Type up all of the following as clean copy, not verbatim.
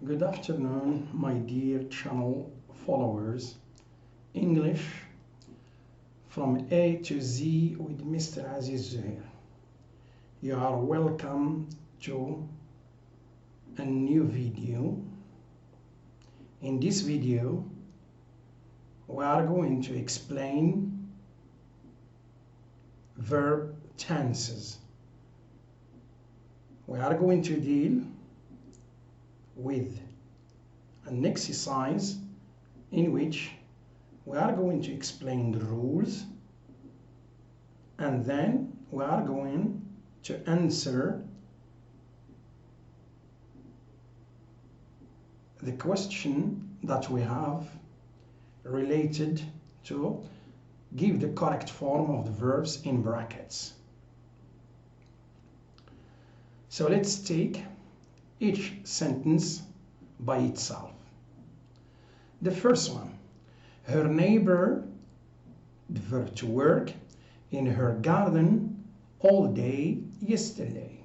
Good afternoon, my dear channel followers. English from A to Z with Mr. Aziz Zuhair. You are welcome to a new video. In this video, we are going to explain verb tenses. We are going to deal with an exercise in which we are going to explain the rules, and then we are going to answer the question that we have related to give the correct form of the verbs in brackets. So let's take each sentence by itself. The first one, her neighbor, the verb to work, in her garden all day yesterday.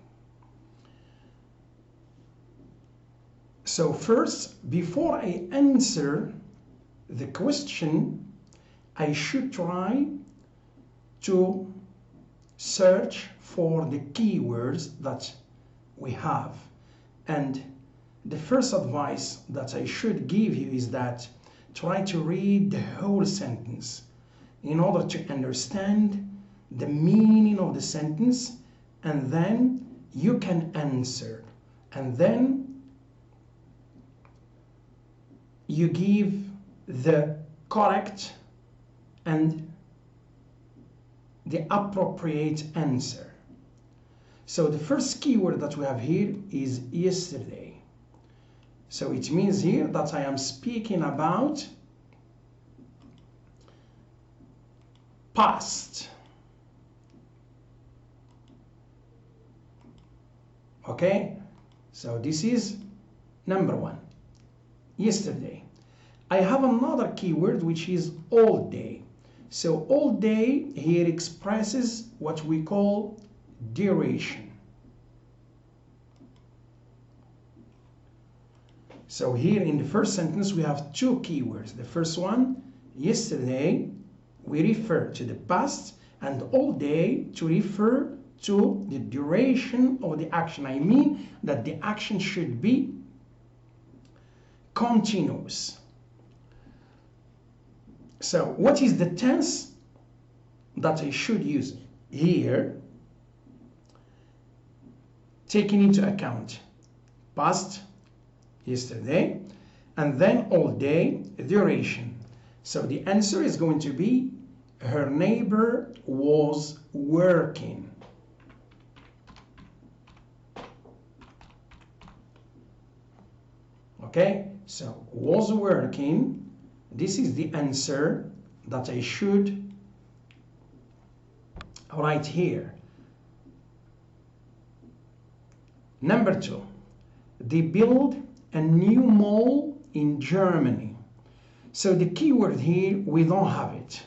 So first, before I answer the question, I should try to search for the keywords that we have. And the first advice that I should give you is that try to read the whole sentence in order to understand the meaning of the sentence, and then you can answer, and then you give the correct and the appropriate answer. So the first keyword that we have here is yesterday. So it means here that I am speaking about past. Okay? So this is number one, yesterday. I have another keyword which is all day. So all day here expresses what we call duration. So here in the first sentence we have two keywords. The first one, yesterday, we refer to the past, and all day to refer to the duration of the action. I mean that the action should be continuous. So what is the tense that I should use here? Taking into account past, yesterday, and then all day, duration. So the answer is going to be her neighbor was working. Okay, so was working. This is the answer that I should write here. Number two, they build a new mall in Germany. So the keyword here, we don't have it.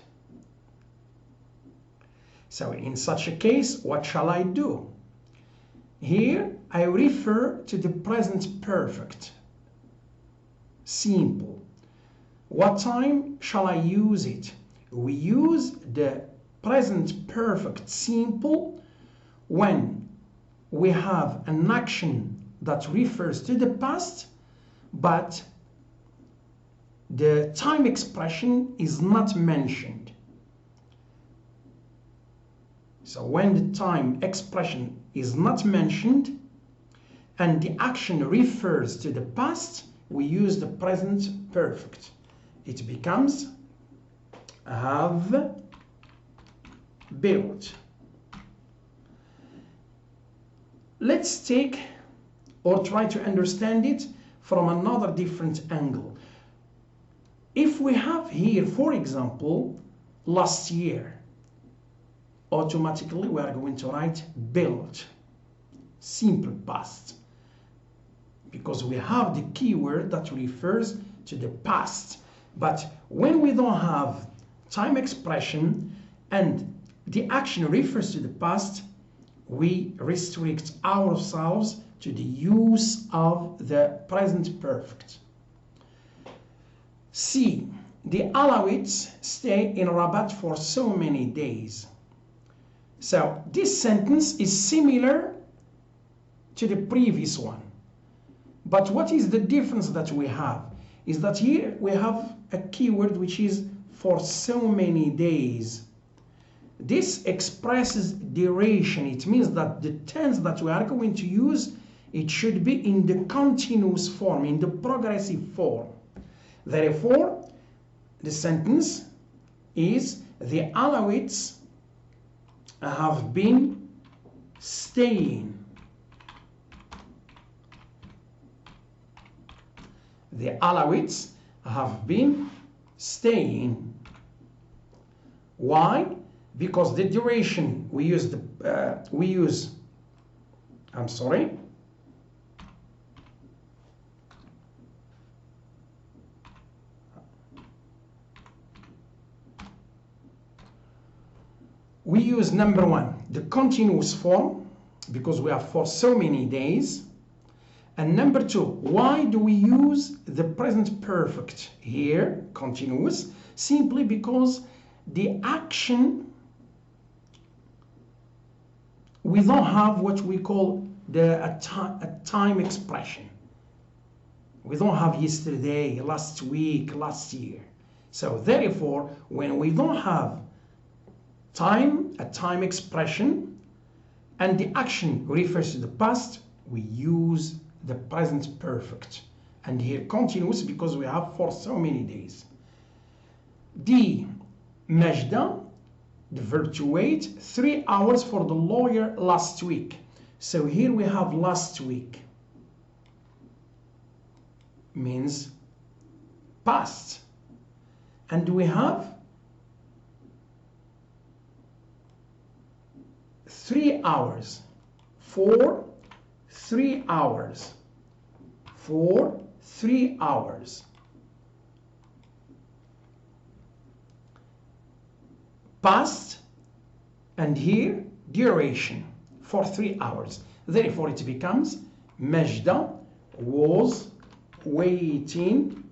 So in such a case, what shall I do? Here I refer to the present perfect. Simple. What time shall I use it? We use the present perfect simple when we have an action that refers to the past, but the time expression is not mentioned. So when the time expression is not mentioned and the action refers to the past, we use the present perfect. It becomes have built. Let's take or try to understand it from another different angle. If we have here, for example, last year, automatically we are going to write built, simple past, because we have the keyword that refers to the past. But when we don't have time expression and the action refers to the past, we restrict ourselves to the use of the present perfect. C. The Alawites stay in Rabat for so many days. So this sentence is similar to the previous one. But what is the difference that we have? Is that here we have a keyword which is for so many days. This expresses duration. It means that the tense that we are going to use, it should be in the continuous form, in the progressive form. Therefore, the sentence is the Alawites have been staying. The Alawites have been staying. Why? Because the duration we use we use number one, the continuous form, because we have for so many days. And number two, why do we use the present perfect here, continuous? Simply because the action, we don't have what we call a time expression. We don't have yesterday, last week, last year. So therefore, when we don't have a time expression, and the action refers to the past, we use the present perfect. And here continuous because we have for so many days. D. Majda, the verb to wait, 3 hours for the lawyer last week. So here we have last week. Means past. And we have 3 hours. For 3 hours. For 3 hours. Past, and here duration for 3 hours. Therefore it becomes Majda was waiting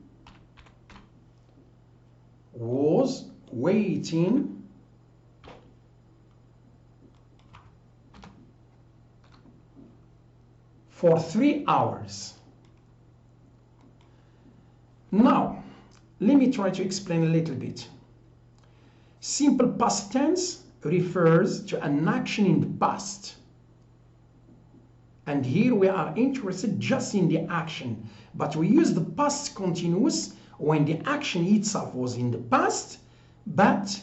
for 3 hours. Now, let me try to explain a little bit. Simple past tense refers to an action in the past. And here we are interested just in the action. But we use the past continuous when the action itself was in the past. But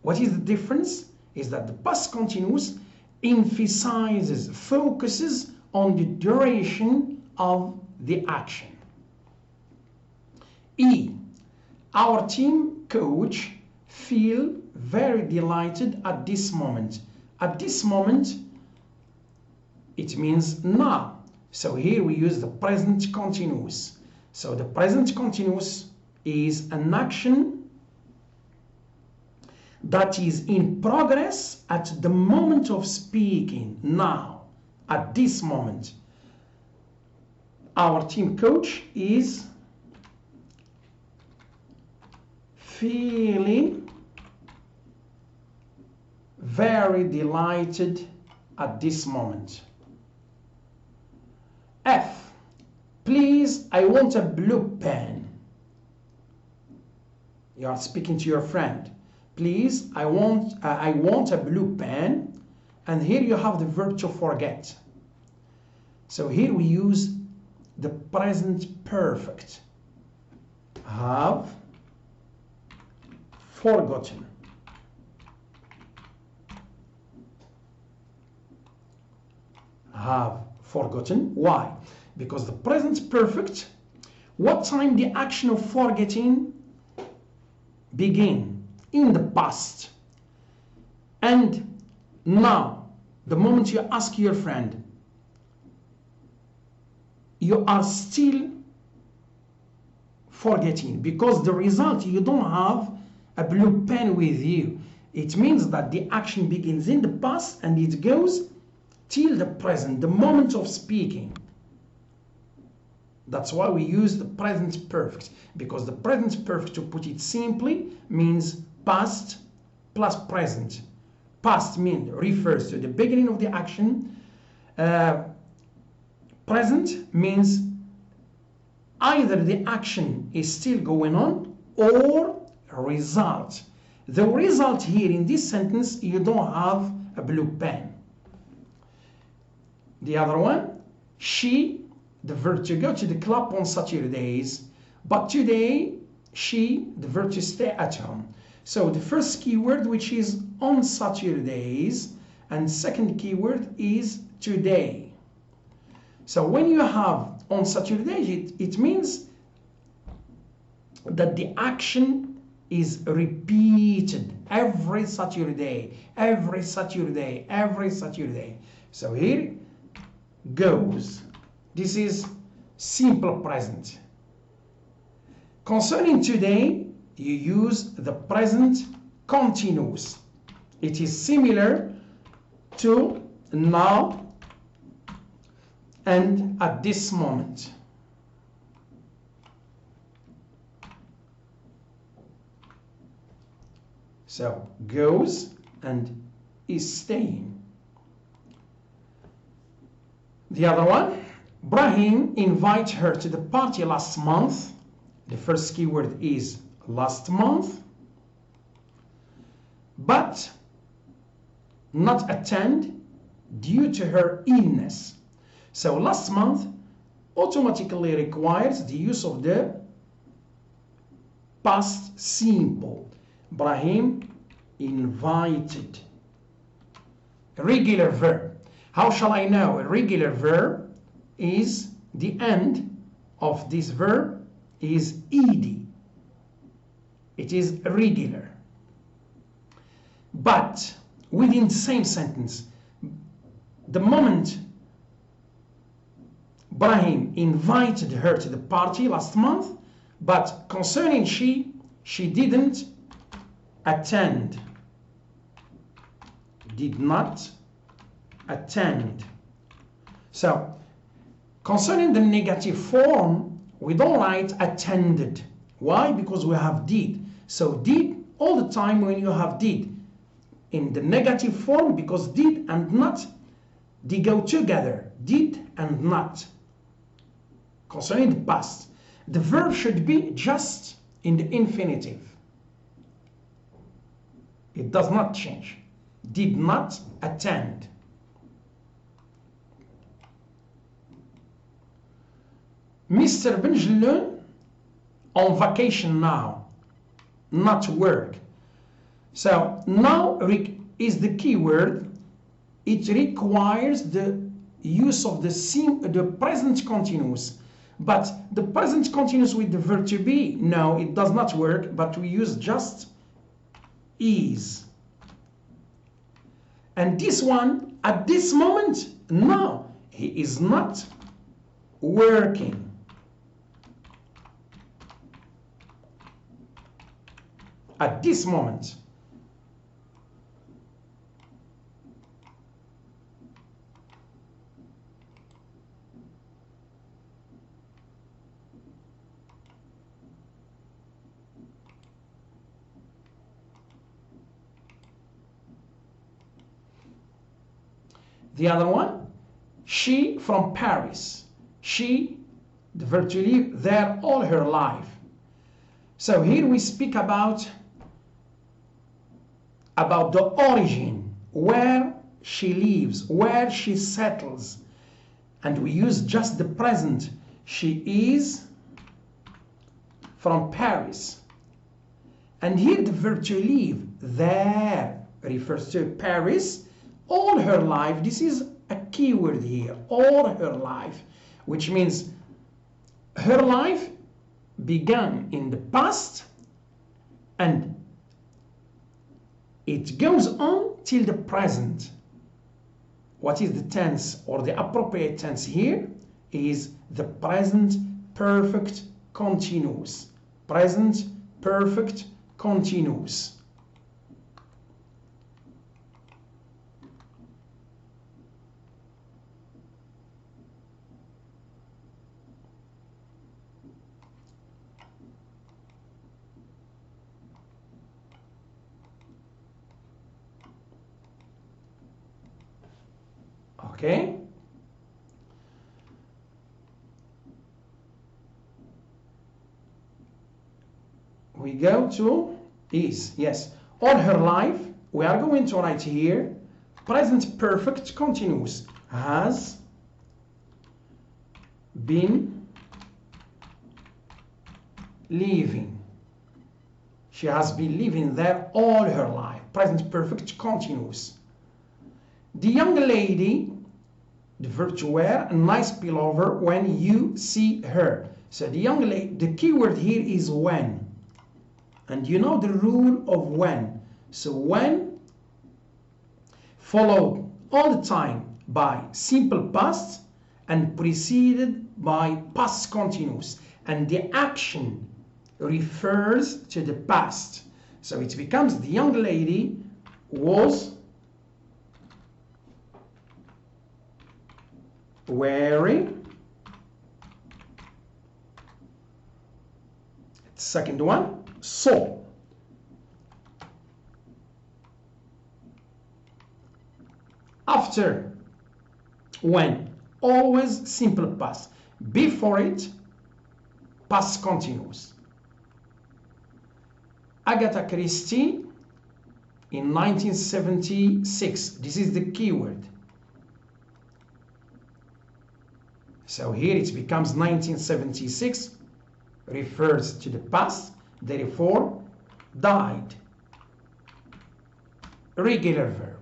what is the difference? Is that the past continuous emphasizes, focuses on the duration of the action. E. Our team coach feel very delighted at this moment. At this moment, it means now. So here we use the present continuous. So the present continuous is an action that is in progress at the moment of speaking, now, at this moment. Our team coach is feeling very delighted at this moment. F. Please, I want a blue pen. You are speaking to your friend. Please, I want a blue pen. And here you have the verb to forget. So here we use the present perfect. Have forgotten. Have forgotten. Why? Because the present perfect, what time the action of forgetting begin? In the past. And now, the moment you ask your friend, you are still forgetting, because the result, you don't have a blue pen with you. It means that the action begins in the past and it goes till the present, the moment of speaking. That's why we use the present perfect, because the present perfect, to put it simply, means past plus present. Past refers to the beginning of the action. Present means either the action is still going on or a result. The result here in this sentence, you don't have a blue pen. The other one, she, the verb to go to the club on Saturdays, but today she, the verb to stay at home. So the first keyword, which is on Saturdays, and second keyword is today. So when you have on Saturdays, it means that the action is repeated every Saturday, every Saturday, every Saturday. So here goes. This is simple present. Concerning today, you use the present continuous. It is similar to now and at this moment. So goes and is staying. The other one, Brahim invited her to the party last month. The first keyword is last month, but not attend due to her illness. So last month automatically requires the use of the past simple. Brahim invited. A regular verb. How shall I know? A regular verb is the end of this verb is ed. It is regular. But within the same sentence, the moment Brahim invited her to the party last month, but concerning she didn't attend. Did not attend. So concerning the negative form, we don't write attended. Why? Because we have did. So did, all the time when you have did in the negative form, because did and not, they go together. Did and not. Concerning the past, the verb should be just in the infinitive. It does not change. Did not attend. Mr. Benjelloun on vacation now, not work. So now is the key word. It requires the use of the present continuous. But the present continuous with the verb to be, no, it does not work, but we use just is. And this one, at this moment, no, he is not working. At this moment. The other one, she from Paris. She, the verb to live there all her life. So here we speak about the origin, where she lives, where she settles. And we use just the present. She is from Paris. And here the verb to live, there, refers to Paris. All her life, this is a key word here, all her life, which means her life began in the past and it goes on till the present. What is the tense or the appropriate tense here is the present perfect continuous. Present perfect continuous. Okay? We go to is. Yes. All her life, we are going to write here present perfect continuous. Has been living. She has been living there all her life. Present perfect continuous. The young lady, the verb to wear, a nice pullover when you see her. So the young lady, the key word here is when. And you know the rule of when. So when followed all the time by simple past and preceded by past continuous. And the action refers to the past. So it becomes the young lady was wearing. Second one, saw. After, when, always simple past. Before it, past continuous. Agatha Christie in 1976. This is the keyword. So here it becomes 1976, refers to the past, therefore died. Regular verb.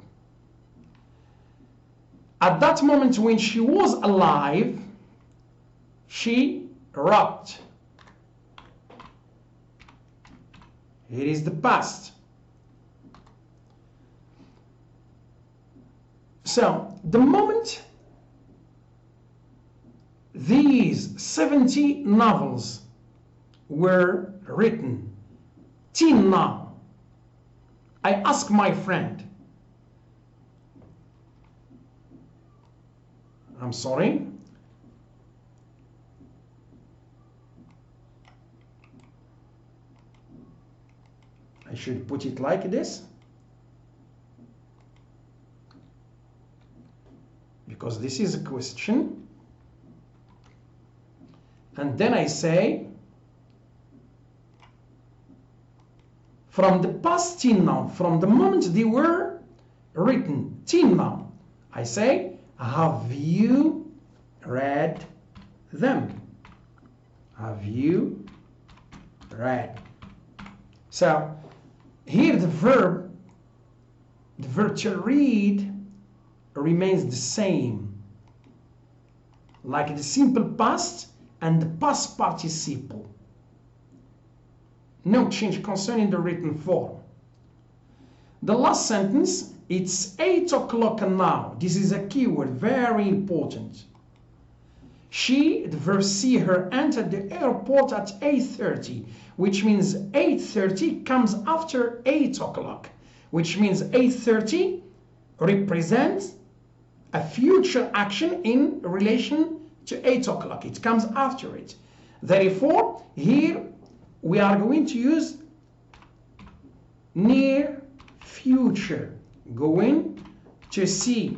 At that moment when she was alive, she wrote. Here is the past. So the moment these 70 novels were written, till now, I asked my friend, I'm sorry, I should put it like this, because this is a question. And then I say, from the past till now, from the moment they were written till now, I say, have you read them? Have you read? So here the verb to read remains the same, like the simple past and the past participle. No change concerning the written form. The last sentence, it's 8 o'clock now. This is a keyword, very important. She, the verb see her, entered the airport at 8:30, which means 8:30 comes after 8 o'clock, which means 8:30 represents a future action in relation to 8 o'clock. It comes after it. Therefore, here we are going to use near future. Going to see.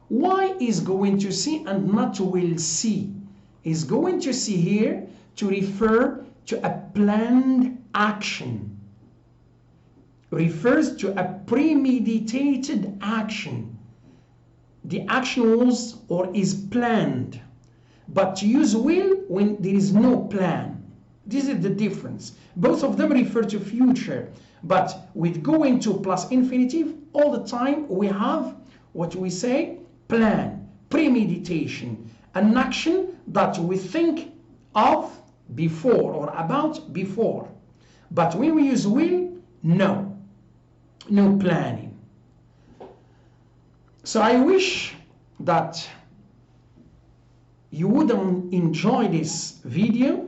Why is going to see and not will see? Is going to see here to refer to a planned action. Refers to a premeditated action. The action was or is planned. But to use will when there is no plan. This is the difference. Both of them refer to future. But with going to plus infinitive, all the time we have what we say, plan, premeditation, an action that we think of before or about before. But when we use will, no planning. So I wish that you would enjoy this video,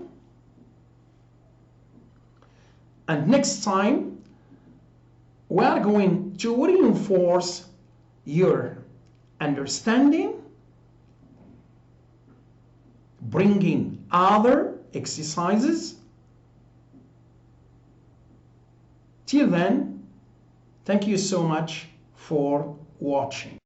and next time we are going to reinforce your understanding, bringing other exercises. Till then, thank you so much for watching.